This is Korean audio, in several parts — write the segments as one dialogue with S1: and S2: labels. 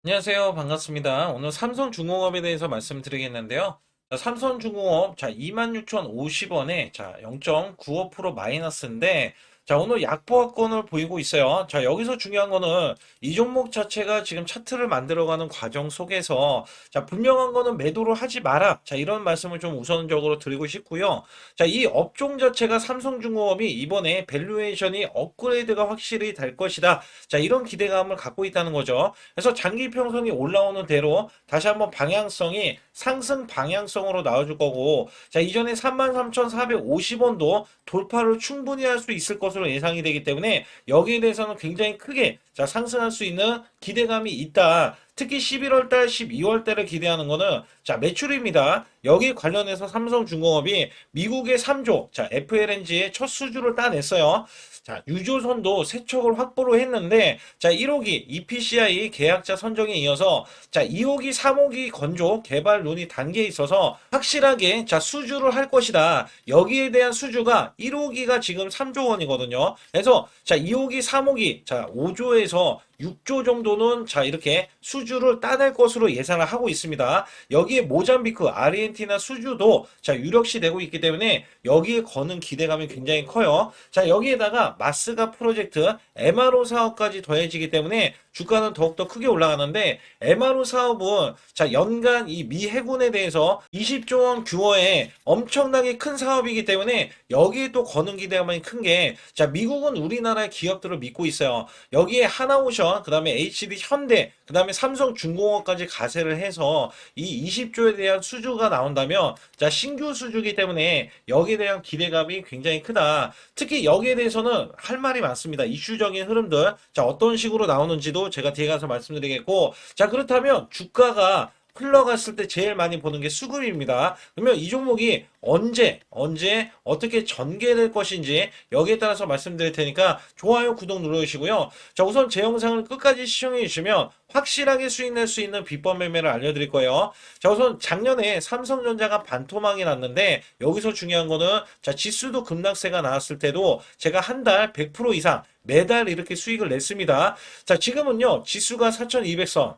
S1: 안녕하세요. 반갑습니다. 오늘 삼성중공업에 대해서 말씀드리겠는데요. 자, 삼성중공업, 자, 26,050원에, 자, 0.95% 마이너스인데, 자, 오늘 약보합권을 보이고 있어요. 자, 여기서 중요한 거는 이 종목 자체가 지금 차트를 만들어가는 과정 속에서, 자, 분명한 거는 매도를 하지 마라. 자, 이런 말씀을 좀 우선적으로 드리고 싶고요. 자, 이 업종 자체가 삼성중공업이 이번에 밸류에이션이 업그레이드가 확실히 될 것이다. 자, 이런 기대감을 갖고 있다는 거죠. 그래서 장기 평선이 올라오는 대로 다시 한번 방향성이 상승 방향성으로 나와줄 거고, 자, 이전에 33,450원도 돌파를 충분히 할 수 있을 것으로 예상이 되기 때문에 여기에 대해서는 굉장히 크게 자, 상승할 수 있는 기대감이 있다. 특히 11월 달, 12월 달을 기대하는 거는 자, 매출입니다. 여기 관련해서 삼성중공업이 미국의 3조, 자, FLNG의 첫 수주를 따냈어요. 자, 유조선도 세척을 확보로 했는데, 자, 1호기 EPCI 계약자 선정에 이어서, 자, 2호기, 3호기 건조 개발 논의 단계에 있어서 확실하게, 자, 수주를 할 것이다. 여기에 대한 수주가 1호기가 지금 3조 원이거든요. 그래서, 자, 2호기, 3호기, 자, 5조에서 6조 정도는 자 이렇게 수주를 따낼 것으로 예상을 하고 있습니다. 여기에 모잠비크, 아르헨티나 수주도 자 유력시 되고 있기 때문에 여기에 거는 기대감이 굉장히 커요. 자 여기에다가 마스가 프로젝트, MRO 사업까지 더해지기 때문에 주가는 더욱더 크게 올라가는데 MRO 사업은 자 연간 이 미 해군에 대해서 20조 원 규모의 엄청나게 큰 사업이기 때문에 여기에 또 거는 기대감이 큰 게 자 미국은 우리나라의 기업들을 믿고 있어요. 여기에 하나오션, 그 다음에 HD 현대, 그 다음에 삼성중공업까지 가세를 해서 이 20조에 대한 수주가 나온다면 자 신규 수주기 때문에 여기에 대한 기대감이 굉장히 크다. 특히 여기에 대해서는 할 말이 많습니다. 이슈적인 흐름들 자 어떤 식으로 나오는지도 제가 뒤에 가서 말씀드리겠고, 자 그렇다면 주가가 흘러갔을 때 제일 많이 보는 게 수급입니다. 그러면 이 종목이 언제 어떻게 전개될 것인지 여기에 따라서 말씀드릴 테니까 좋아요, 구독 눌러주시고요. 자, 우선 제 영상을 끝까지 시청해 주시면 확실하게 수익 낼 수 있는 비법 매매를 알려드릴 거예요. 자, 우선 작년에 삼성전자가 반토막이 났는데 여기서 중요한 거는 자, 지수도 급락세가 나왔을 때도 제가 한 달 100% 이상 매달 이렇게 수익을 냈습니다. 자, 지금은요, 지수가 4200선.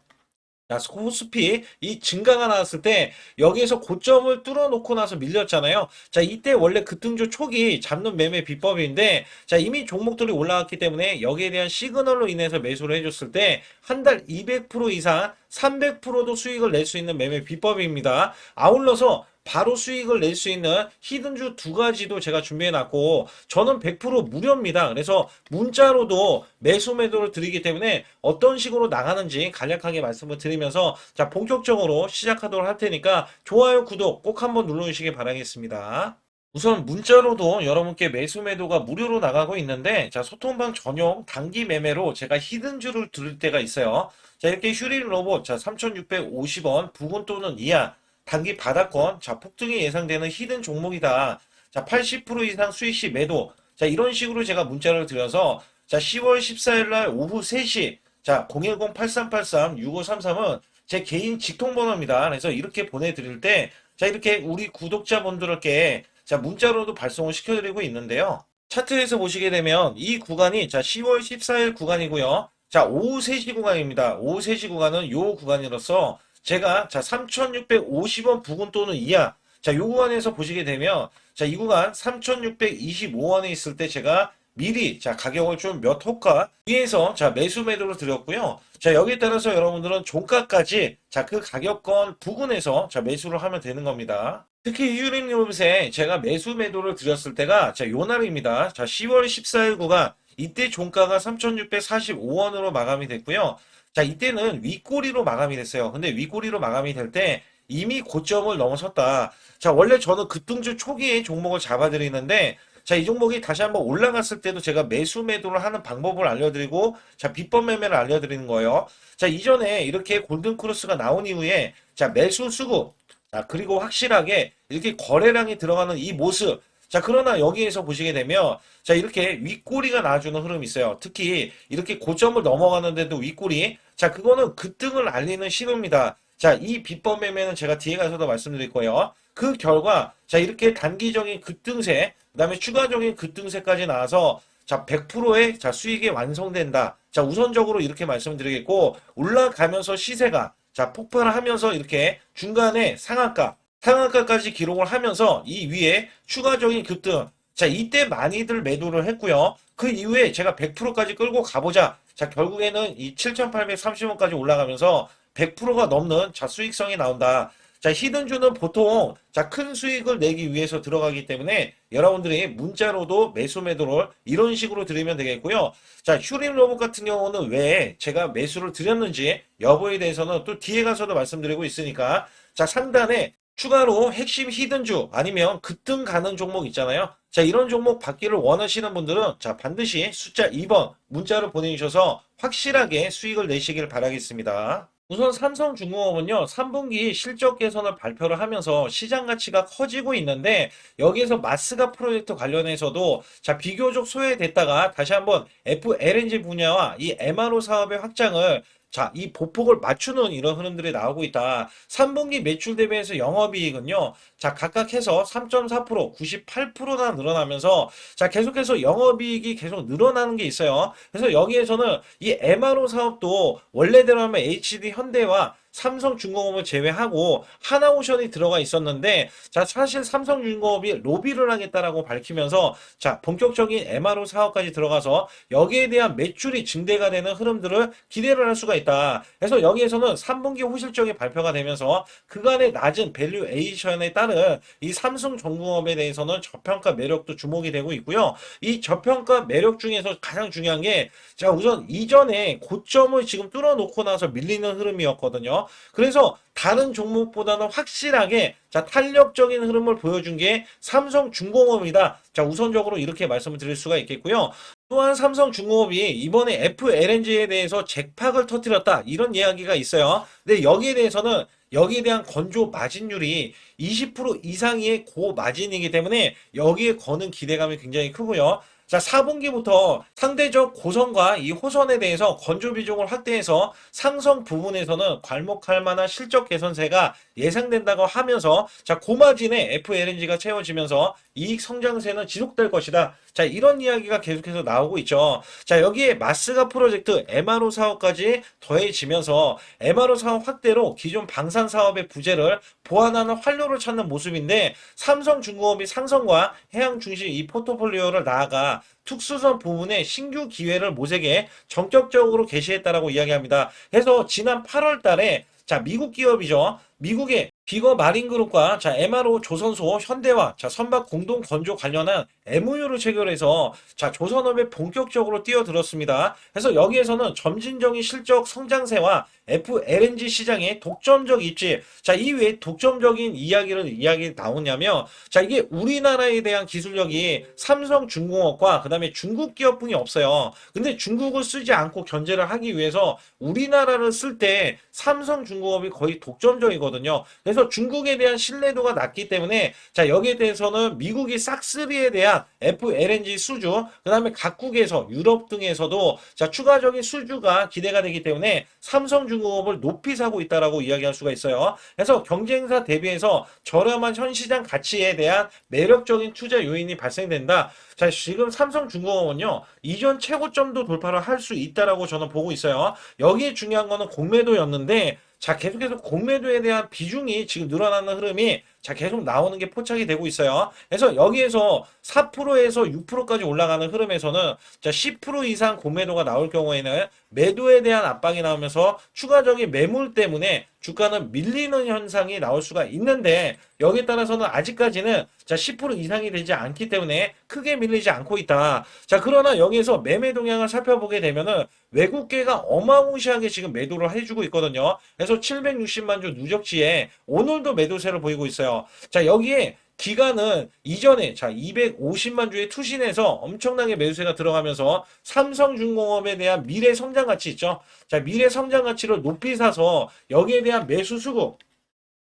S1: 자, 코스피 이 증가가 나왔을 때 여기에서 고점을 뚫어놓고 나서 밀렸잖아요. 자, 이때 원래 급등주 초기 잡는 매매 비법인데 자, 이미 종목들이 올라왔기 때문에 여기에 대한 시그널로 인해서 매수를 해줬을 때 한 달 200% 이상 300%도 수익을 낼 수 있는 매매 비법입니다. 아울러서 바로 수익을 낼 수 있는 히든주 두 가지도 제가 준비해 놨고 저는 100% 무료입니다. 그래서 문자로도 매수 매도를 드리기 때문에 어떤 식으로 나가는지 간략하게 말씀을 드리면서 자 본격적으로 시작하도록 할 테니까 좋아요, 구독 꼭 한번 눌러주시기 바라겠습니다. 우선 문자로도 여러분께 매수 매도가 무료로 나가고 있는데 자 소통방 전용 단기 매매로 제가 히든주를 드릴 때가 있어요. 자 이렇게 휴릴 로봇 자 3,650원 부근 또는 이하 단기 바닥권, 자, 폭등이 예상되는 히든 종목이다. 자, 80% 이상 수익 시 매도. 자, 이런 식으로 제가 문자를 드려서, 자, 10월 14일 날 오후 3시, 자, 010-8383-6533은 제 개인 직통번호입니다. 그래서 이렇게 보내드릴 때, 자, 이렇게 우리 구독자분들께, 자, 문자로도 발송을 시켜드리고 있는데요. 차트에서 보시게 되면 이 구간이, 자, 10월 14일 구간이고요. 자, 오후 3시 구간입니다. 오후 3시 구간은 요 구간이로서, 제가 자 3,650원 부근 또는 이하 자 요 구간에서 보시게 되면 자 이 구간 3,625원에 있을 때 제가 미리 자 가격을 좀 몇 호가 위에서 자 매수 매도를 드렸고요. 자 여기에 따라서 여러분들은 종가까지 자 그 가격권 부근에서 자 매수를 하면 되는 겁니다. 특히 휴림 요새 제가 매수 매도를 드렸을 때가 자 요 날입니다. 자 10월 14일 구간 이때 종가가 3,645원으로 마감이 됐고요. 자, 이때는 윗꼬리로 마감이 됐어요. 근데 윗꼬리로 마감이 될 때 이미 고점을 넘어섰다. 자, 원래 저는 급등주 초기에 종목을 잡아드리는데 자, 이 종목이 다시 한번 올라갔을 때도 제가 매수 매도를 하는 방법을 알려드리고 자, 비법 매매를 알려드리는 거예요. 자, 이전에 이렇게 골든크로스가 나온 이후에 자, 매수 수급 자, 그리고 확실하게 이렇게 거래량이 들어가는 이 모습 자, 그러나 여기에서 보시게 되면, 자, 이렇게 윗꼬리가 나와주는 흐름이 있어요. 특히, 이렇게 고점을 넘어가는데도 윗꼬리. 자, 그거는 급등을 알리는 신호입니다. 자, 이 비법 매매는 제가 뒤에 가서도 말씀드릴 거예요. 그 결과, 자, 이렇게 단기적인 급등세, 그 다음에 추가적인 급등세까지 나와서, 자, 100%의 자, 수익이 완성된다. 자, 우선적으로 이렇게 말씀드리겠고, 올라가면서 시세가 자, 폭발을 하면서 이렇게 중간에 상한가까지 기록을 하면서 이 위에 추가적인 급등. 자, 이때 많이들 매도를 했고요. 그 이후에 제가 100%까지 끌고 가보자. 자, 결국에는 이 7,830원까지 올라가면서 100%가 넘는 자, 수익성이 나온다. 자, 히든주는 보통 자, 큰 수익을 내기 위해서 들어가기 때문에 여러분들이 문자로도 매수 매도를 이런 식으로 드리면 되겠고요. 자, 휴림 로봇 같은 경우는 왜 제가 매수를 드렸는지 여부에 대해서는 또 뒤에 가서도 말씀드리고 있으니까 자, 상단에 추가로 핵심 히든주 아니면 급등 가는 종목 있잖아요. 자, 이런 종목 받기를 원하시는 분들은 자, 반드시 숫자 2번 문자로 보내주셔서 확실하게 수익을 내시길 바라겠습니다. 우선 삼성중공업은요, 3분기 실적 개선을 발표를 하면서 시장 가치가 커지고 있는데, 여기에서 마스가 프로젝트 관련해서도, 자, 비교적 소외됐다가 다시 한번 FLNG 분야와 이 MRO 사업의 확장을 자, 이 보폭을 맞추는 이런 흐름들이 나오고 있다. 3분기 매출 대비해서 영업이익은요, 자, 각각 해서 3.4%, 98%나 늘어나면서, 자, 계속해서 영업이익이 계속 늘어나는 게 있어요. 그래서 여기에서는 이 MRO 사업도 원래대로 하면 HD 현대와 삼성중공업을 제외하고 하나오션이 들어가 있었는데 자 사실 삼성중공업이 로비를 하겠다라고 밝히면서 자 본격적인 MRO 사업까지 들어가서 여기에 대한 매출이 증대가 되는 흐름들을 기대를 할 수가 있다. 그래서 여기에서는 3분기 호실적이 발표가 되면서 그간의 낮은 밸류에이션에 따른 이 삼성중공업에 대해서는 저평가 매력도 주목이 되고 있고요. 이 저평가 매력 중에서 가장 중요한 게 자 우선 이전에 고점을 지금 뚫어놓고 나서 밀리는 흐름이었거든요. 그래서 다른 종목보다는 확실하게 자 탄력적인 흐름을 보여준 게 삼성중공업이다. 자 우선적으로 이렇게 말씀을 드릴 수가 있겠고요. 또한 삼성중공업이 이번에 FLNG에 대해서 잭팍을 터뜨렸다 이런 이야기가 있어요. 근데 여기에 대해서는 여기에 대한 건조 마진율이 20% 이상의 고마진이기 때문에 여기에 거는 기대감이 굉장히 크고요. 자, 4분기부터 상대적 고선과 이 호선에 대해서 건조 비중을 확대해서 상성 부분에서는 괄목할 만한 실적 개선세가 예상된다고 하면서 자, 고마진의 FLNG가 채워지면서 이익 성장세는 지속될 것이다. 자, 이런 이야기가 계속해서 나오고 있죠. 자, 여기에 마스가 프로젝트 MRO 사업까지 더해지면서 MRO 사업 확대로 기존 방산 사업의 부재를 보완하는 활로를 찾는 모습인데 삼성중공업이 상성과 해양 중심 이 포트폴리오를 나아가 특수선 부문의 신규 기회를 모색해 전격적으로 개시했다라고 이야기합니다. 그래서 지난 8월 달에 자, 미국 기업이죠. 미국의 비거 마린그룹과 자, MRO 조선소 현대와 자, 선박 공동 건조 관련한 MOU를 체결해서 자, 조선업에 본격적으로 뛰어들었습니다. 그래서 여기에서는 점진적인 실적 성장세와 FLNG 시장의 독점적 입지. 자, 이 외에 독점적인 이야기 나오냐면 자, 이게 우리나라에 대한 기술력이 삼성중공업과 그다음에 중국 기업뿐이 없어요. 근데 중국을 쓰지 않고 견제를 하기 위해서 우리나라를 쓸 때 삼성중공업이 거의 독점적이거든요. 그래서 중국에 대한 신뢰도가 낮기 때문에 자 여기에 대해서는 미국이 싹쓸이에 대한 FLNG 수주 그다음에 각국에서 유럽 등에서도 자 추가적인 수주가 기대가 되기 때문에 삼성중공업을 높이 사고 있다라고 이야기할 수가 있어요. 그래서 경쟁사 대비해서 저렴한 현 시장 가치에 대한 매력적인 투자 요인이 발생된다. 자 지금 삼성중공업은요 이전 최고점도 돌파를 할 수 있다라고 저는 보고 있어요. 여기에 중요한 거는 공매도였는데 자, 계속해서 공매도에 대한 비중이 지금 늘어나는 흐름이 자, 계속 나오는 게 포착이 되고 있어요. 그래서 여기에서 4%에서 6%까지 올라가는 흐름에서는 자, 10% 이상 공매도가 나올 경우에는 매도에 대한 압박이 나오면서 추가적인 매물 때문에 주가는 밀리는 현상이 나올 수가 있는데 여기에 따라서는 아직까지는 자, 10% 이상이 되지 않기 때문에 크게 밀리지 않고 있다. 자, 그러나 여기에서 매매 동향을 살펴보게 되면은 외국계가 어마무시하게 지금 매도를 해주고 있거든요. 그래서 760만 주 누적지에 오늘도 매도세를 보이고 있어요. 자, 여기에 기간은 이전에 자 250만 주에 투신해서 엄청나게 매수세가 들어가면서 삼성중공업에 대한 미래 성장 가치 있죠. 자, 미래 성장 가치를 높이 사서 여기에 대한 매수 수급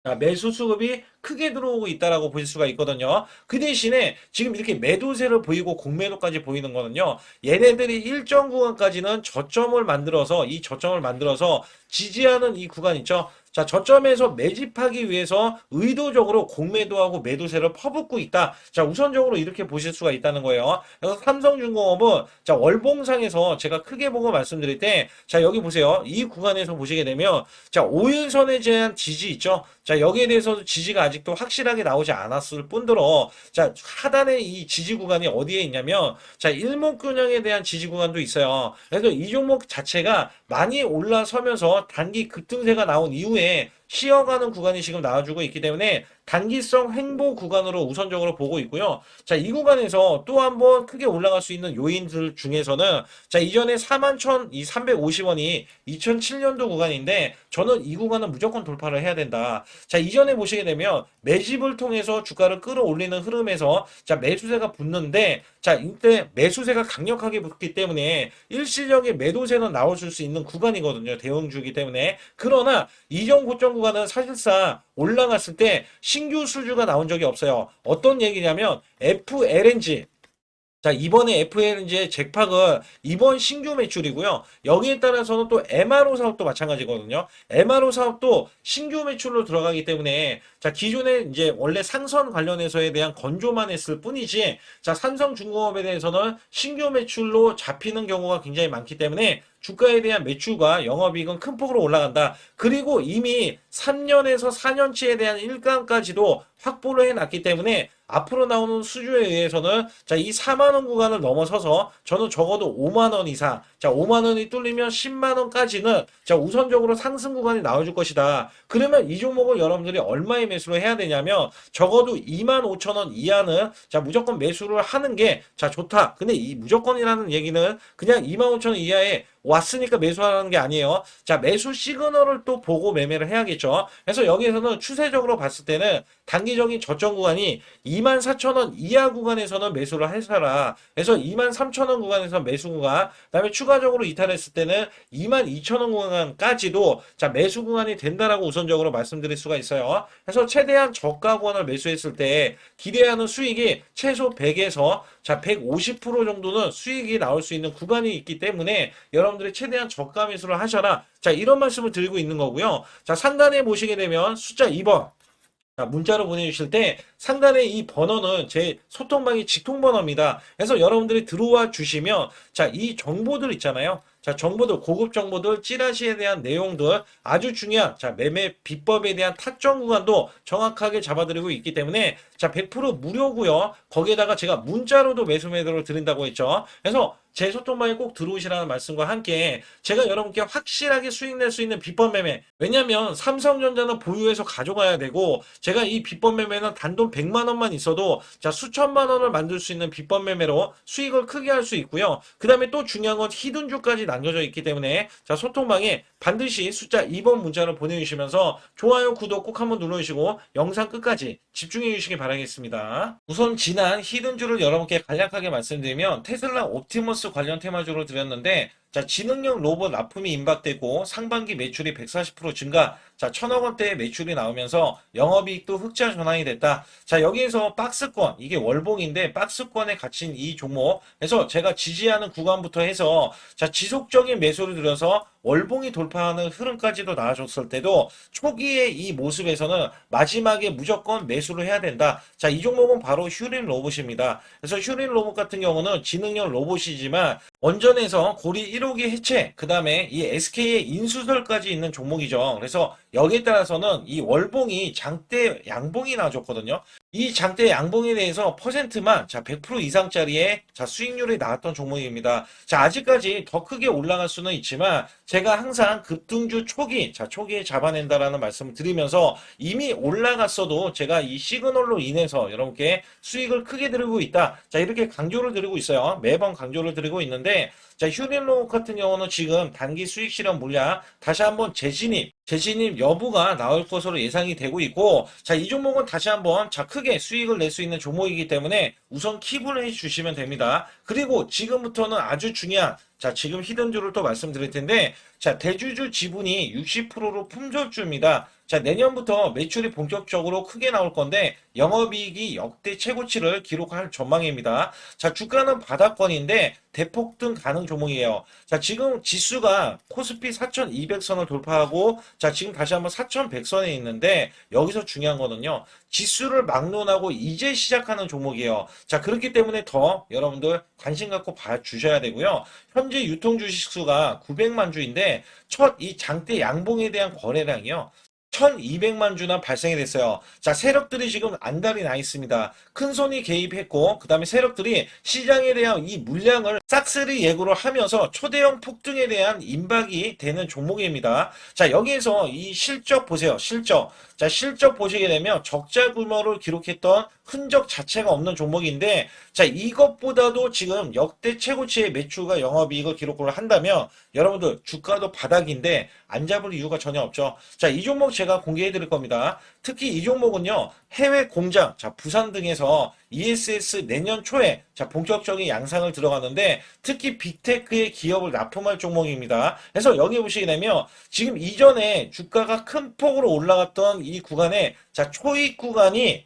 S1: 자, 매수 수급이 크게 들어오고 있다라고 보실 수가 있거든요. 그 대신에 지금 이렇게 매도세를 보이고 공매도까지 보이는 거는요. 얘네들이 일정 구간까지는 저점을 만들어서 지지하는 이 구간 있죠. 자, 저점에서 매집하기 위해서 의도적으로 공매도하고 매도세를 퍼붓고 있다. 자, 우선적으로 이렇게 보실 수가 있다는 거예요. 그래서 삼성중공업은 자, 월봉상에서 제가 크게 보고 말씀드릴 때, 자, 여기 보세요. 이 구간에서 보시게 되면, 자, 5일선에 대한 지지 있죠. 자, 여기에 대해서도 지지가 아직도 확실하게 나오지 않았을 뿐더러, 자, 하단의 이 지지 구간이 어디에 있냐면, 자, 일목균형에 대한 지지 구간도 있어요. 그래서 이 종목 자체가 많이 올라서면서 단기 급등세가 나온 이후에 쉬어가는 구간이 지금 나와주고 있기 때문에 단기성 횡보 구간으로 우선적으로 보고 있고요. 자, 이 구간에서 또 한번 크게 올라갈 수 있는 요인들 중에서는 자, 이전에 41,350원이 2007년도 구간인데 저는 이 구간은 무조건 돌파를 해야 된다. 자, 이전에 보시게 되면 매집을 통해서 주가를 끌어올리는 흐름에서 자, 매수세가 붙는데 자, 이때 매수세가 강력하게 붙기 때문에 일시적인 매도세는 나올 수 있는 구간이거든요. 대형주기 때문에. 그러나 이전 고점 구간은 사실상 올라갔을 때 신규 수주가 나온 적이 없어요. 어떤 얘기냐면 FLNG 자, 이번에 FLNG의 잭팍은 이번 신규 매출이고요. 여기에 따라서는 또 MRO 사업도 마찬가지거든요. MRO 사업도 신규 매출로 들어가기 때문에 자, 기존에 이제 원래 상선 관련해서에 대한 건조만 했을 뿐이지 자, 삼성중공업에 대해서는 신규 매출로 잡히는 경우가 굉장히 많기 때문에 주가에 대한 매출과 영업이익은 큰 폭으로 올라간다. 그리고 이미 3년에서 4년치에 대한 일감까지도 확보를 해놨기 때문에 앞으로 나오는 수주에 의해서는 자, 이 4만 원 구간을 넘어서서 저는 적어도 5만 원 이상, 자, 5만 원이 뚫리면 10만 원까지는 자, 우선적으로 상승 구간이 나와줄 것이다. 그러면 이 종목을 여러분들이 얼마에 매수를 해야 되냐면 적어도 2만 5천 원 이하는 자, 무조건 매수를 하는 게 자, 좋다. 근데 이 무조건이라는 얘기는 그냥 2만 5천 원 이하에 왔으니까 매수하는 게 아니에요. 자, 매수 시그널을 또 보고 매매를 해야겠죠. 그래서 여기에서는 추세적으로 봤을 때는 단기적인 저점 구간이 24,000원 이하 구간에서는 매수를 해서라. 그래서 23,000원 구간에서 매수 구간, 그다음에 추가적으로 이탈했을 때는 22,000원 구간까지도 자, 매수 구간이 된다라고 우선적으로 말씀드릴 수가 있어요. 그래서 최대한 저가 구간을 매수했을 때 기대하는 수익이 최소 100에서 자, 150% 정도는 수익이 나올 수 있는 구간이 있기 때문에 여러분들이 최대한 저가 매수를 하셔라. 자, 이런 말씀을 드리고 있는 거고요. 자, 상단에 보시게 되면 숫자 2번. 자, 문자로 보내주실 때 상단에 이 번호는 제 소통방의 직통번호입니다. 그래서 여러분들이 들어와 주시면 자, 이 정보들 있잖아요. 자, 정보들, 고급 정보들, 찌라시에 대한 내용들, 아주 중요한, 자, 매매 비법에 대한 타점 구간도 정확하게 잡아드리고 있기 때문에, 자, 100% 무료고요. 거기에다가 제가 문자로도 매수 매도를 드린다고 했죠. 그래서 제 소통방에 꼭 들어오시라는 말씀과 함께 제가 여러분께 확실하게 수익 낼 수 있는 비법 매매. 왜냐면 삼성전자는 보유해서 가져가야 되고 제가 이 비법 매매는 단돈 100만 원만 있어도 자, 수천만 원을 만들 수 있는 비법 매매로 수익을 크게 할 수 있고요. 그 다음에 또 중요한 건 히든주까지 남겨져 있기 때문에 자, 소통방에 반드시 숫자 2번 문자를 보내주시면서 좋아요, 구독 꼭 한번 눌러주시고 영상 끝까지 집중해 주시기 바라겠습니다. 우선 지난 히든주를 여러분께 간략하게 말씀드리면 테슬라 옵티머스 관련 테마주로 드렸는데 자, 지능형 로봇 납품이 임박되고 상반기 매출이 140% 증가, 자, 1,000억 원대의 매출이 나오면서 영업이익도 흑자 전환이 됐다. 자, 여기에서 박스권, 이게 월봉인데 박스권에 갇힌 이 종목, 그래서 제가 지지하는 구간부터 해서 자, 지속적인 매수를 들여서 월봉이 돌파하는 흐름까지도 나와줬을 때도 초기의 이 모습에서는 마지막에 무조건 매수를 해야 된다. 자, 이 종목은 바로 휴린 로봇입니다. 그래서 휴린 로봇 같은 경우는 지능형 로봇이지만 원전에서 고리 1호기 해체, 그 다음에 이 SK의 인수설까지 있는 종목이죠. 그래서 여기에 따라서는 이 월봉이 장대 양봉이 나와줬거든요. 이 장대 양봉에 대해서 퍼센트만 자, 100% 이상짜리의 자, 수익률이 나왔던 종목입니다. 자, 아직까지 더 크게 올라갈 수는 있지만 제가 항상 급등주 초기, 자, 초기에 잡아낸다라는 말씀을 드리면서 이미 올라갔어도 제가 이 시그널로 인해서 여러분께 수익을 크게 드리고 있다. 자, 이렇게 강조를 드리고 있어요. 매번 강조를 드리고 있는데 자, 휴린로봇 같은 경우는 지금 단기 수익 실현 물량 다시 한번 재진입 여부가 나올 것으로 예상이 되고 있고 자, 이 종목은 다시 한번 자, 크게 수익을 낼 수 있는 종목이기 때문에 우선 킵을 해 주시면 됩니다. 그리고 지금부터는 아주 중요한 자, 지금 히든주를 또 말씀드릴 텐데 자, 대주주 지분이 60%로 품절주입니다. 자, 내년부터 매출이 본격적으로 크게 나올 건데 영업이익이 역대 최고치를 기록할 전망입니다. 자, 주가는 바닥권인데 대폭등 가능 종목이에요. 자, 지금 지수가 코스피 4,200선을 돌파하고 자, 지금 다시 한번 4,100선에 있는데 여기서 중요한 거는요. 지수를 막론하고 이제 시작하는 종목이에요. 자, 그렇기 때문에 더 여러분들 관심 갖고 봐주셔야 되고요. 현재 유통 주식 수가 900만 주인데 첫 이 장대 양봉에 대한 거래량이요. 1200만 주나 발생이 됐어요. 자, 세력들이 지금 안달이 나 있습니다. 큰 손이 개입했고, 그 다음에 세력들이 시장에 대한 이 물량을 싹쓸이 예고를 하면서 초대형 폭등에 대한 임박이 되는 종목입니다. 자, 여기에서 이 실적 보세요. 실적. 자, 실적 보시게 되면 적자 규모를 기록했던 흔적 자체가 없는 종목인데, 자, 이것보다도 지금 역대 최고치의 매출과 영업이익을 기록을 한다면, 여러분들 주가도 바닥인데 안 잡을 이유가 전혀 없죠. 자, 이 종목 제가 공개해 드릴 겁니다. 특히 이 종목은요, 해외 공장, 자, 부산 등에서 ESS 내년 초에 자, 본격적인 양상을 들어가는데 특히 빅테크의 기업을 납품할 종목입니다. 그래서 여기 보시게 되면 지금 이전에 주가가 큰 폭으로 올라갔던 이 구간에 자, 초입 구간이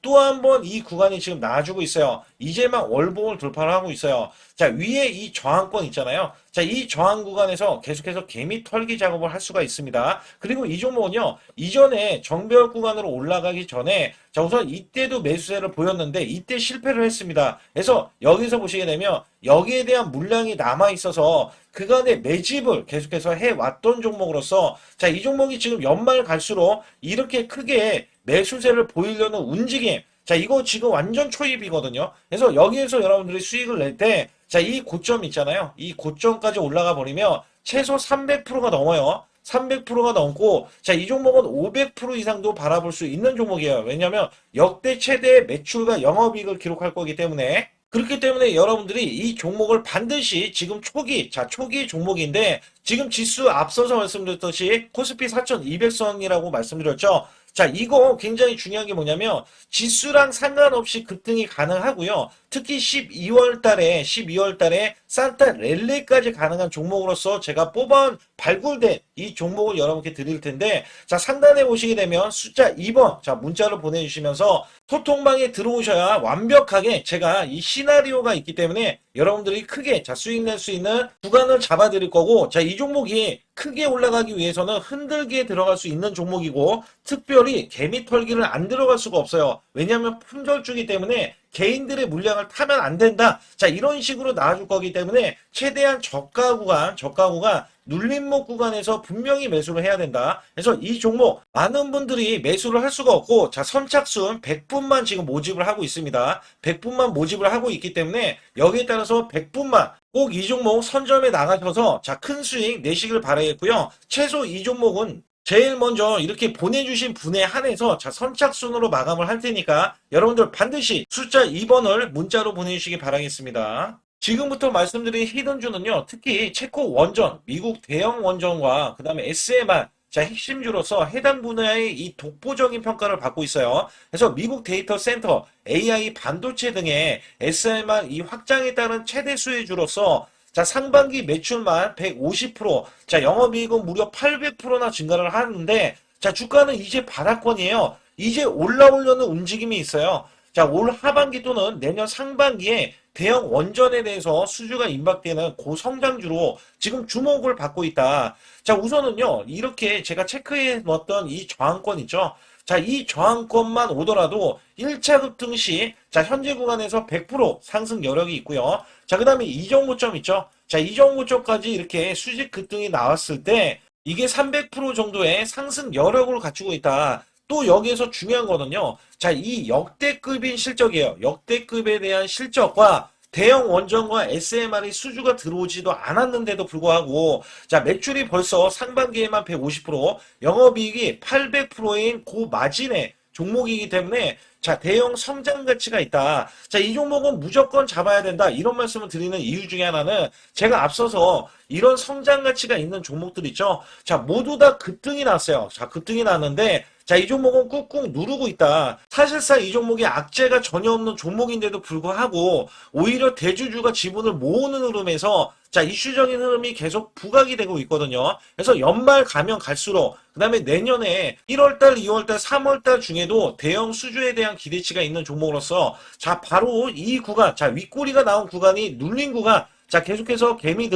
S1: 또 한 번 이 구간이 지금 나와주고 있어요. 이제 막 월봉을 돌파를 하고 있어요. 자, 위에 이 저항권 있잖아요. 자, 이 저항 구간에서 계속해서 개미 털기 작업을 할 수가 있습니다. 그리고 이 종목은요, 이전에 정배열 구간으로 올라가기 전에, 자, 우선 이때도 매수세를 보였는데, 이때 실패를 했습니다. 그래서 여기서 보시게 되면, 여기에 대한 물량이 남아있어서, 그간의 매집을 계속해서 해왔던 종목으로서, 자, 이 종목이 지금 연말 갈수록 이렇게 크게 매수세를 보이려는 움직임, 자, 이거 지금 완전 초입이거든요. 그래서 여기에서 여러분들이 수익을 낼 때, 자, 이 고점 있잖아요. 이 고점까지 올라가 버리면 최소 300%가 넘어요. 300%가 넘고, 자, 이 종목은 500% 이상도 바라볼 수 있는 종목이에요. 왜냐하면 역대 최대의 매출과 영업이익을 기록할 거기 때문에. 그렇기 때문에 여러분들이 이 종목을 반드시 지금 초기, 자, 초기 종목인데, 지금 지수 앞서서 말씀드렸듯이 코스피 4,200선이라고 말씀드렸죠. 자, 이거 굉장히 중요한 게 뭐냐면 지수랑 상관없이 급등이 가능하고요. 특히 12월 달에 산타 랠리까지 가능한 종목으로서 제가 뽑아온 발굴된 이 종목을 여러분께 드릴 텐데, 자, 상단에 보시게 되면 숫자 2번, 자, 문자를 보내주시면서 소통방에 들어오셔야 완벽하게 제가 이 시나리오가 있기 때문에 여러분들이 크게 자, 수익 낼 수 있는 구간을 잡아 드릴 거고, 자, 이 종목이 크게 올라가기 위해서는 흔들기에 들어갈 수 있는 종목이고, 특별히 개미 털기를 안 들어갈 수가 없어요. 왜냐하면 품절주기 때문에 개인들의 물량을 타면 안 된다. 자, 이런 식으로 나와줄 거기 때문에 최대한 저가 구간 눌림목 구간에서 분명히 매수를 해야 된다. 그래서 이 종목 많은 분들이 매수를 할 수가 없고, 자, 선착순 100분만 지금 모집을 하고 있습니다. 100분만 모집을 하고 있기 때문에 여기에 따라서 100분만 꼭 이 종목 선점에 나가셔서 자, 큰 수익 내시길 바라겠고요. 최소 이 종목은 제일 먼저 이렇게 보내주신 분에 한해서 자, 선착순으로 마감을 할 테니까 여러분들 반드시 숫자 2번을 문자로 보내주시기 바라겠습니다. 지금부터 말씀드린 히든주는요, 특히 체코 원전, 미국 대형 원전과 그 다음에 SMR, 자, 핵심주로서 해당 분야의 이 독보적인 평가를 받고 있어요. 그래서 미국 데이터 센터, AI 반도체 등의 SMR 이 확장에 따른 최대 수혜주로서 자, 상반기 매출만 150%, 자, 영업이익은 무려 800%나 증가를 하는데, 자, 주가는 이제 바닥권이에요. 이제 올라오려는 움직임이 있어요. 자, 올 하반기 또는 내년 상반기에 대형 원전에 대해서 수주가 임박되는 고성장주로 지금 주목을 받고 있다. 자, 우선은요, 이렇게 제가 체크해 놓았던 이 저항권 있죠. 자, 이 저항권만 오더라도 1차 급등 시, 자, 현재 구간에서 100% 상승 여력이 있고요. 자, 그 다음에 이정고점 있죠. 자, 이정고점까지 이렇게 수직 급등이 나왔을 때, 이게 300% 정도의 상승 여력을 갖추고 있다. 또 여기에서 중요한 거는요. 자, 이 역대급인 실적이에요. 역대급에 대한 실적과 대형 원전과 SMR이 수주가 들어오지도 않았는데도 불구하고 자, 매출이 벌써 상반기에만 150%, 영업이익이 800%인 고마진의 종목이기 때문에 자, 대형 성장 가치가 있다. 자, 이 종목은 무조건 잡아야 된다. 이런 말씀을 드리는 이유 중에 하나는 제가 앞서서 이런 성장 가치가 있는 종목들 있죠. 자, 모두 다 급등이 났어요. 자, 급등이 났는데 자, 이 종목은 꾹꾹 누르고 있다. 사실상 이 종목이 악재가 전혀 없는 종목인데도 불구하고 오히려 대주주가 지분을 모으는 흐름에서 자, 이슈적인 흐름이 계속 부각이 되고 있거든요. 그래서 연말 가면 갈수록 그다음에 내년에 1월달, 2월달, 3월달 중에도 대형 수주에 대한 기대치가 있는 종목으로서 자, 바로 이 구간, 자, 윗꼬리가 나온 구간이 눌린 구간, 자, 계속해서 개미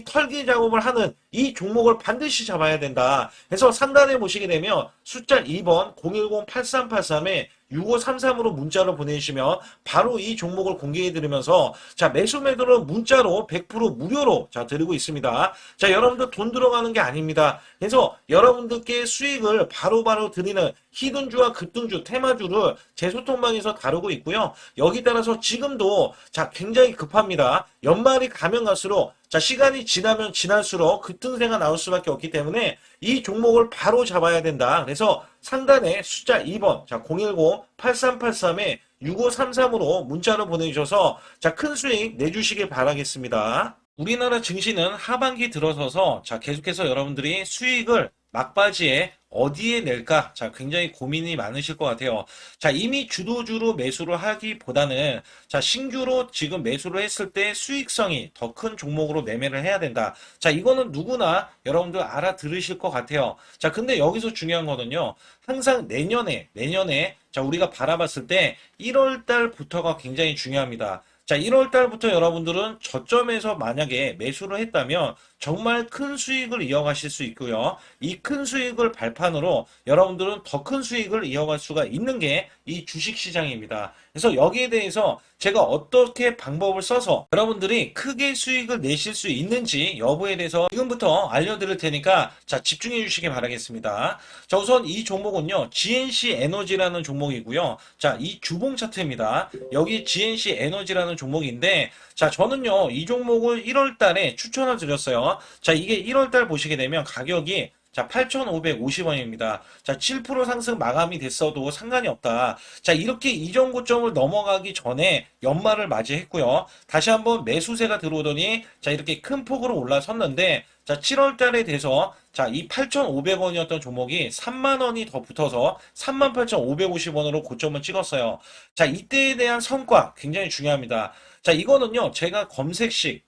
S1: 털기 작업을 하는 이 종목을 반드시 잡아야 된다. 그래서 상단에 보시게 되면 숫자 2번 010-8383에 6533으로 문자로 보내주시면 바로 이 종목을 공개해 드리면서 자, 매수 매도는 문자로 100% 무료로 자, 드리고 있습니다. 자, 여러분들 돈 들어가는 게 아닙니다. 그래서 여러분들께 수익을 바로바로 드리는 히든주와 급등주, 테마주를 제 소통방에서 다루고 있고요. 여기 따라서 지금도 자, 굉장히 급합니다. 연말이 가면 갈수록 자, 시간이 지나면 지날수록 급등세가 나올 수밖에 없기 때문에 이 종목을 바로 잡아야 된다. 그래서 상단에 숫자 2번, 자, 010-8383에 6533으로 문자로 보내주셔서 자, 큰 수익 내주시길 바라겠습니다. 우리나라 증시는 하반기 들어서서 자, 계속해서 여러분들이 수익을 막바지에 어디에 낼까? 자, 굉장히 고민이 많으실 것 같아요. 자, 이미 주도주로 매수를 하기보다는 자, 신규로 지금 매수를 했을 때 수익성이 더 큰 종목으로 매매를 해야 된다. 자, 이거는 누구나 여러분들 알아들으실 것 같아요. 자, 근데 여기서 중요한 거는요. 항상 내년에 자, 우리가 바라봤을 때 1월 달부터가 굉장히 중요합니다. 자, 1월 달부터 여러분들은 저점에서 만약에 매수를 했다면 정말 큰 수익을 이어가실 수 있고요. 이 큰 수익을 발판으로 여러분들은 더 큰 수익을 이어갈 수가 있는 게 이 주식시장입니다. 그래서 여기에 대해서 제가 어떻게 방법을 써서 여러분들이 크게 수익을 내실 수 있는지 여부에 대해서 지금부터 알려드릴 테니까 자, 집중해 주시기 바라겠습니다. 자, 우선 이 종목은요, GNC 에너지라는 종목이고요. 자, 이 주봉 차트입니다. 여기 GNC 에너지라는 종목인데 자, 저는요, 이 종목을 1월 달에 추천을 드렸어요. 자, 이게 1월 달 보시게 되면 가격이 자, 8,550원입니다. 자, 7% 상승 마감이 됐어도 상관이 없다. 자, 이렇게 이전 고점을 넘어가기 전에 연말을 맞이했고요. 다시 한번 매수세가 들어오더니 자, 이렇게 큰 폭으로 올라섰는데 자, 7월 달에 돼서 자, 이 8,500원이었던 종목이 3만 원이 더 붙어서 38,550원으로 고점을 찍었어요. 자, 이때에 대한 성과 굉장히 중요합니다. 자, 이거는요, 제가 검색식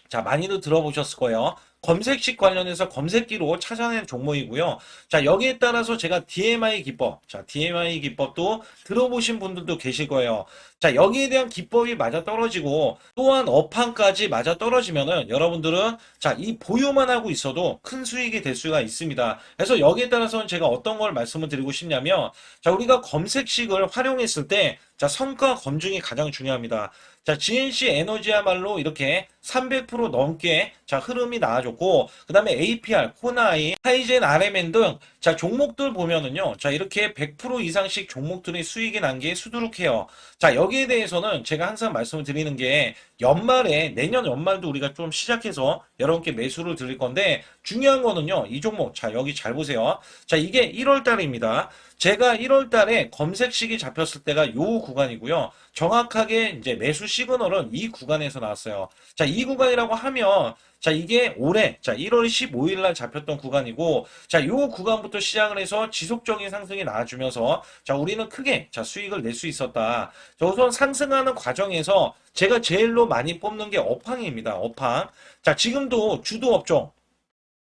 S1: 자, 많이들 들어보셨을 거예요. 검색식 관련해서 검색기로 찾아낸 종목이고요. 자, 여기에 따라서 제가 DMI 기법, 자, DMI 기법도 들어보신 분들도 계실 거예요. 자, 여기에 대한 기법이 맞아 떨어지고 또한 업황까지 맞아 떨어지면은 여러분들은 자, 이 보유만 하고 있어도 큰 수익이 될 수가 있습니다. 그래서 여기에 따라서는 제가 어떤 걸 말씀을 드리고 싶냐면 자, 우리가 검색식을 활용했을 때 자, 성과 검증이 가장 중요합니다. 자, GNC 에너지야말로 이렇게 300% 넘게 자, 흐름이 나와줬고, 그 다음에 APR, 코나이, 하이젠, RMN 등 자, 종목들 보면은요. 자, 이렇게 100% 이상씩 종목들의 수익이 난 게 수두룩해요. 자, 여기에 대해서는 제가 항상 말씀을 드리는 게 연말에, 내년 연말도 우리가 좀 시작해서 여러분께 매수를 드릴 건데 중요한 거는요. 이 종목, 자, 여기 잘 보세요. 자, 이게 1월 달입니다. 제가 1월 달에 검색식이 잡혔을 때가 요 구간이고요. 정확하게 이제 매수 시그널은 이 구간에서 나왔어요. 자, 이 구간이라고 하면 자, 이게 올해 자, 1월 15일 날 잡혔던 구간이고 자, 요 구간부터 시작을 해서 지속적인 상승이 나와주면서 자, 우리는 크게 자, 수익을 낼 수 있었다. 자, 우선 상승하는 과정에서 제가 제일로 많이 뽑는 게 업황입니다. 업황. 자, 지금도 주도 업종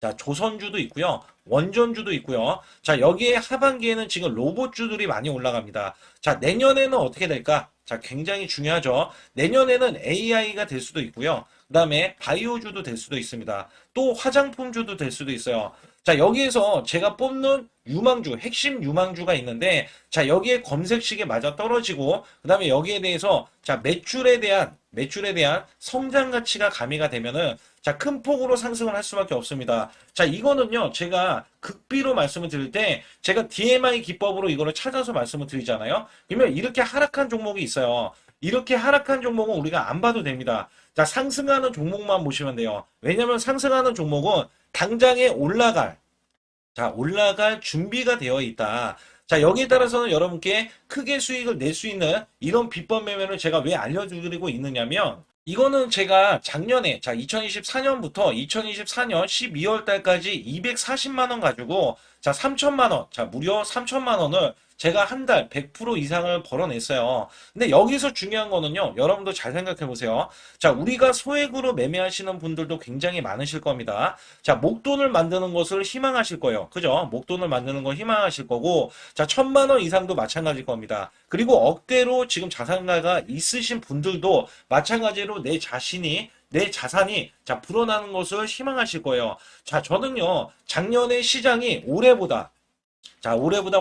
S1: 자, 조선주도 있고요. 원전주도 있고요. 자, 여기에 하반기에는 지금 로봇주들이 많이 올라갑니다. 자, 내년에는 어떻게 될까? 자, 굉장히 중요하죠. 내년에는 AI가 될 수도 있고요. 그 다음에 바이오주도 될 수도 있습니다. 또 화장품주도 될 수도 있어요. 자, 여기에서 제가 뽑는 유망주, 핵심 유망주가 있는데, 자, 여기에 검색식에 맞아 떨어지고, 그 다음에 여기에 대해서, 자, 매출에 대한 성장 가치가 가미가 되면은, 자, 큰 폭으로 상승을 할 수밖에 없습니다. 자, 이거는요, 제가 극비로 말씀을 드릴 때, 제가 DMI 기법으로 이거를 찾아서 말씀을 드리잖아요. 그러면 이렇게 하락한 종목이 있어요. 이렇게 하락한 종목은 우리가 안 봐도 됩니다. 자, 상승하는 종목만 보시면 돼요. 왜냐면 상승하는 종목은 당장에 올라갈 준비가 되어 있다. 자, 여기에 따라서는 여러분께 크게 수익을 낼 수 있는 이런 비법 매매를 제가 왜 알려드리고 있느냐면, 이거는 제가 작년에, 자, 2024년부터 2024년 12월 달까지 240만 원 가지고, 자, 3천만 원, 자, 무려 3천만 원을 제가 한 달 100% 이상을 벌어냈어요. 근데 여기서 중요한 거는요, 여러분도 잘 생각해 보세요. 자, 우리가 소액으로 매매하시는 분들도 굉장히 많으실 겁니다. 자, 목돈을 만드는 것을 희망하실 거예요. 그죠? 목돈을 만드는 걸 희망하실 거고, 자, 1,000만 원 이상도 마찬가지일 겁니다. 그리고 억대로 지금 자산가가 있으신 분들도 마찬가지로 내 자산이 자 불어나는 것을 희망하실 거예요. 자, 저는요 작년에 시장이 올해보다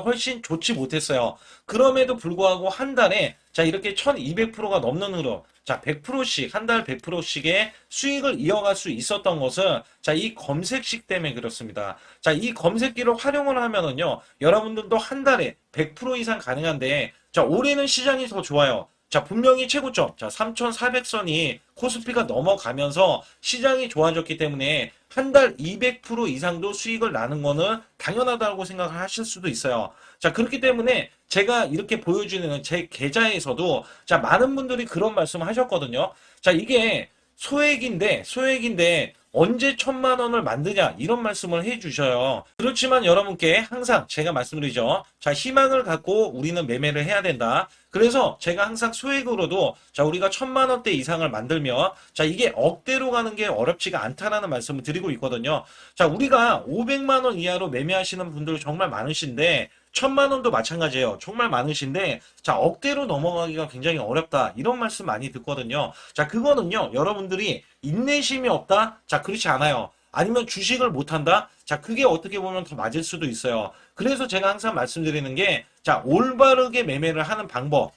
S1: 훨씬 좋지 못했어요. 그럼에도 불구하고 한 달에 자 이렇게 1200%가 넘는 흐름, 자 100%씩 한 달 100%씩의 수익을 이어갈 수 있었던 것은 자 이 검색식 때문에 그렇습니다. 자, 이 검색기를 활용을 하면은요 여러분들도 한 달에 100% 이상 가능한데, 자 올해는 시장이 더 좋아요. 자, 분명히 최고점, 자, 3,400선이 코스피가 넘어가면서 시장이 좋아졌기 때문에 한 달 200% 이상도 수익을 나는 거는 당연하다고 생각을 하실 수도 있어요. 자, 그렇기 때문에 제가 이렇게 보여주는 제 계좌에서도 자, 많은 분들이 그런 말씀을 하셨거든요. 자, 이게 소액인데 언제 1,000만 원을 만드냐 이런 말씀을 해주셔요. 그렇지만 여러분께 항상 제가 말씀드리죠. 자, 희망을 갖고 우리는 매매를 해야 된다. 그래서 제가 항상 소액으로도 자 우리가 1,000만 원대 이상을 만들면 자 이게 억대로 가는 게 어렵지가 않다라는 말씀을 드리고 있거든요. 자, 우리가 500만 원 이하로 매매하시는 분들 정말 많으신데 1,000만 원도 마찬가지예요. 정말 많으신데 자 억대로 넘어가기가 굉장히 어렵다 이런 말씀 많이 듣거든요. 자, 그거는요 여러분들이 인내심이 없다? 자, 그렇지 않아요. 아니면 주식을 못한다? 자, 그게 어떻게 보면 더 맞을 수도 있어요. 그래서 제가 항상 말씀드리는 게 자 올바르게 매매를 하는 방법,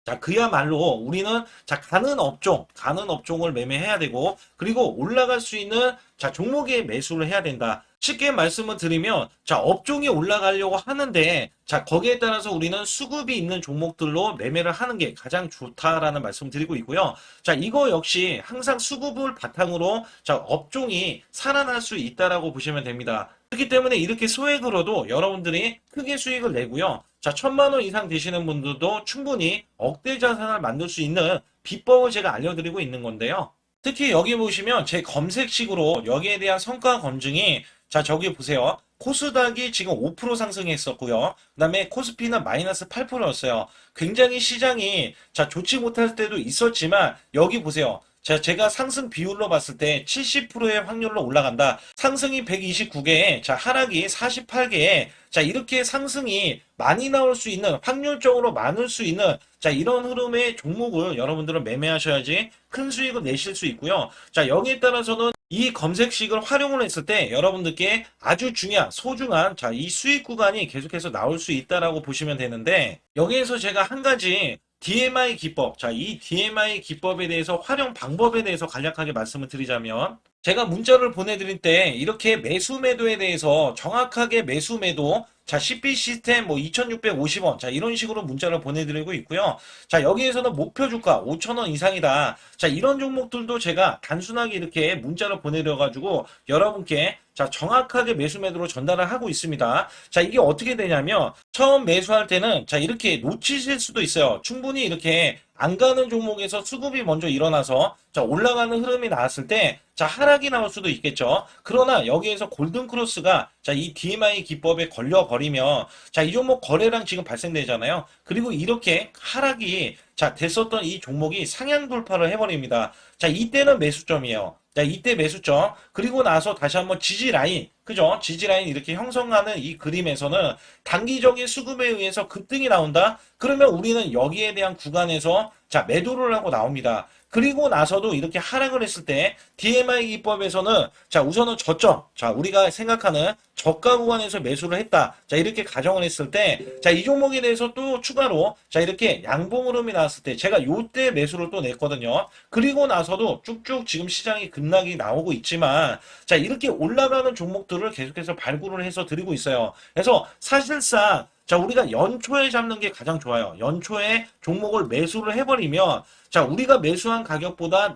S1: 자, 그야말로 우리는 자, 가는 업종을 매매해야 되고, 그리고 올라갈 수 있는 자, 종목에 매수를 해야 된다. 쉽게 말씀을 드리면, 자, 업종이 올라가려고 하는데, 자, 거기에 따라서 우리는 수급이 있는 종목들로 매매를 하는 게 가장 좋다라는 말씀 드리고 있고요. 자, 이거 역시 항상 수급을 바탕으로 자, 업종이 살아날 수 있다라고 보시면 됩니다. 그렇기 때문에 이렇게 소액으로도 여러분들이 크게 수익을 내고요. 자, 1,000만 원 이상 되시는 분들도 충분히 억대 자산을 만들 수 있는 비법을 제가 알려드리고 있는 건데요. 특히 여기 보시면 제 검색식으로 여기에 대한 성과 검증이 자, 저기 보세요. 코스닥이 지금 5% 상승했었고요. 그다음에 코스피는 마이너스 8%였어요. 굉장히 시장이 자, 좋지 못할 때도 있었지만 여기 보세요. 자, 제가 상승 비율로 봤을 때 70%의 확률로 올라간다. 상승이 129개에, 자, 하락이 48개에, 자, 이렇게 상승이 많이 나올 수 있는, 확률적으로 많을 수 있는, 자, 이런 흐름의 종목을 여러분들은 매매하셔야지 큰 수익을 내실 수 있고요. 자, 여기에 따라서는 이 검색식을 활용을 했을 때 여러분들께 아주 중요한, 소중한, 자, 이 수익 구간이 계속해서 나올 수 있다라고 보시면 되는데, 여기에서 제가 한 가지 DMI 기법, 자, 이 DMI 기법에 대해서 활용 방법에 대해서 간략하게 말씀을 드리자면, 제가 문자를 보내드릴 때 이렇게 매수 매도에 대해서 정확하게 매수 매도, 자, CP 시스템 뭐 2,650원, 자, 이런 식으로 문자를 보내드리고 있고요. 자, 여기에서는 목표 주가 5,000원 이상이다. 자, 이런 종목들도 제가 단순하게 이렇게 문자를 보내드려가지고 여러분께 자, 정확하게 매수 매도로 전달을 하고 있습니다. 자, 이게 어떻게 되냐면 처음 매수할 때는 자, 이렇게 놓치실 수도 있어요. 충분히 이렇게 안 가는 종목에서 수급이 먼저 일어나서 자, 올라가는 흐름이 나왔을 때 자, 하락이 나올 수도 있겠죠. 그러나 여기에서 골든 크로스가 자, 이 DMI 기법에 걸려 버리면 자, 이 종목 거래량 지금 발생되잖아요. 그리고 이렇게 하락이 자, 됐었던 이 종목이 상향 돌파를 해버립니다. 자, 이때는 매수점이에요. 자, 이때 매수점. 그리고 나서 다시 한번 지지 라인. 그죠? 지지 라인 이렇게 형성하는 이 그림에서는 단기적인 수급에 의해서 급등이 나온다? 그러면 우리는 여기에 대한 구간에서 자, 매도를 하고 나옵니다. 그리고 나서도 이렇게 하락을 했을 때 DMI 기법에서는 자, 우선은 저점. 자, 우리가 생각하는 저가 구간에서 매수를 했다. 자, 이렇게 가정을 했을 때 자, 이 종목에 대해서 또 추가로 자, 이렇게 양봉 흐름이 나왔을 때 제가 요때 매수를 또 냈거든요. 그리고 나서도 쭉쭉 지금 시장이 급락이 나오고 있지만 자, 이렇게 올라가는 종목들을 계속해서 발굴을 해서 드리고 있어요. 그래서 사실상 자, 우리가 연초에 잡는 게 가장 좋아요. 연초에 종목을 매수를 해버리면 자, 우리가 매수한 가격보다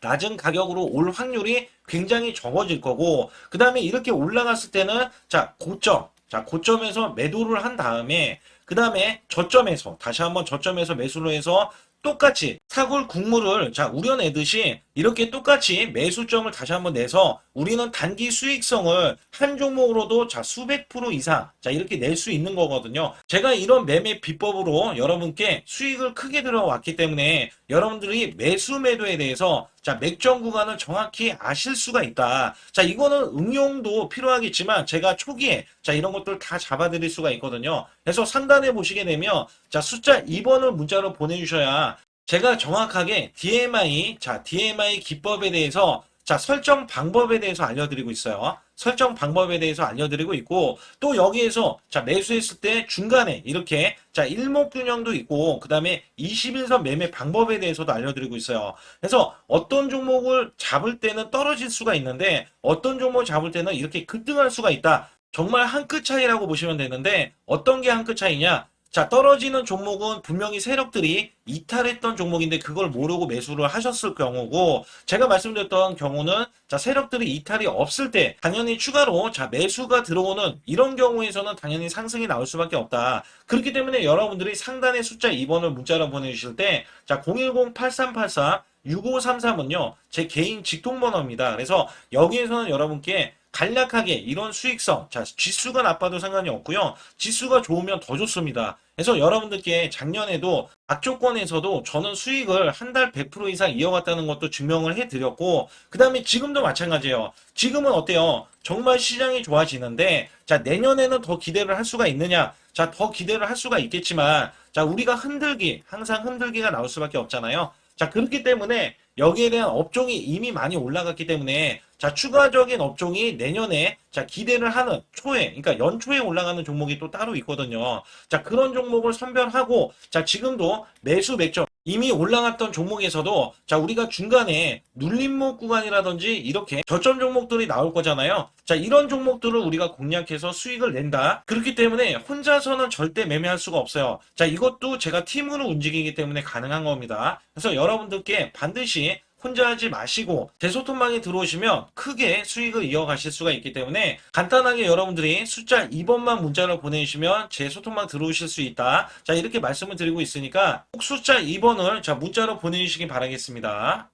S1: 낮은 가격으로 올 확률이 굉장히 적어질 거고, 그 다음에 이렇게 올라갔을 때는 자, 고점에서 매도를 한 다음에 그 다음에 저점에서 다시 한번 저점에서 매수를 해서 똑같이 사골 국물을 자 우려내듯이 이렇게 똑같이 매수점을 다시 한번 내서 우리는 단기 수익성을 한 종목으로도 자 수백 프로 이상 자 이렇게 낼 수 있는 거거든요. 제가 이런 매매 비법으로 여러분께 수익을 크게 들어왔기 때문에 여러분들이 매수 매도에 대해서 자 맥점 구간을 정확히 아실 수가 있다. 자 이거는 응용도 필요하겠지만 제가 초기에 자 이런 것들 다 잡아드릴 수가 있거든요. 그래서 상단에 보시게 되면 자 숫자 2번을 문자로 보내주셔야 제가 정확하게 DMI 자 DMI 기법에 대해서 자 설정 방법에 대해서 알려드리고 있어요. 설정 방법에 대해서 알려드리고 있고 또 여기에서 자 매수했을 때 중간에 이렇게 자 일목균형도 있고 그 다음에 21선 매매 방법에 대해서도 알려드리고 있어요. 그래서 어떤 종목을 잡을 때는 떨어질 수가 있는데 어떤 종목을 잡을 때는 이렇게 급등할 수가 있다. 정말 한 끗 차이라고 보시면 되는데 어떤 게 한 끗 차이냐? 자, 떨어지는 종목은 분명히 세력들이 이탈했던 종목인데 그걸 모르고 매수를 하셨을 경우고 제가 말씀드렸던 경우는 자, 세력들이 이탈이 없을 때 당연히 추가로 자, 매수가 들어오는 이런 경우에서는 당연히 상승이 나올 수밖에 없다. 그렇기 때문에 여러분들이 상단의 숫자 2번을 문자로 보내주실 때 자, 010-8384 6533은요, 제 개인 직통번호입니다. 그래서 여기에서는 여러분께 간략하게 이런 수익성, 자, 지수가 나빠도 상관이 없고요. 지수가 좋으면 더 좋습니다. 그래서 여러분들께 작년에도 악조건에서도 저는 수익을 한 달 100% 이상 이어갔다는 것도 증명을 해드렸고, 그 다음에 지금도 마찬가지예요. 지금은 어때요? 정말 시장이 좋아지는데, 자, 내년에는 더 기대를 할 수가 있느냐? 자, 더 기대를 할 수가 있겠지만, 자, 우리가 흔들기, 항상 흔들기가 나올 수밖에 없잖아요. 자, 그렇기 때문에 여기에 대한 업종이 이미 많이 올라갔기 때문에 자, 추가적인 업종이 내년에 자, 기대를 하는 초에, 그러니까 연초에 올라가는 종목이 또 따로 있거든요. 자, 그런 종목을 선별하고 자, 지금도 매수 맥점 이미 올라갔던 종목에서도 자, 우리가 중간에 눌림목 구간이라든지 이렇게 저점 종목들이 나올 거잖아요. 자, 이런 종목들을 우리가 공략해서 수익을 낸다. 그렇기 때문에 혼자서는 절대 매매할 수가 없어요. 자, 이것도 제가 팀으로 움직이기 때문에 가능한 겁니다. 그래서 여러분들께 반드시 혼자 하지 마시고 제 소통방에 들어오시면 크게 수익을 이어가실 수가 있기 때문에 간단하게 여러분들이 숫자 2번만 문자를 보내주시면 제 소통방 들어오실 수 있다. 자, 이렇게 말씀을 드리고 있으니까 꼭 숫자 2번을 자 문자로 보내주시기 바라겠습니다.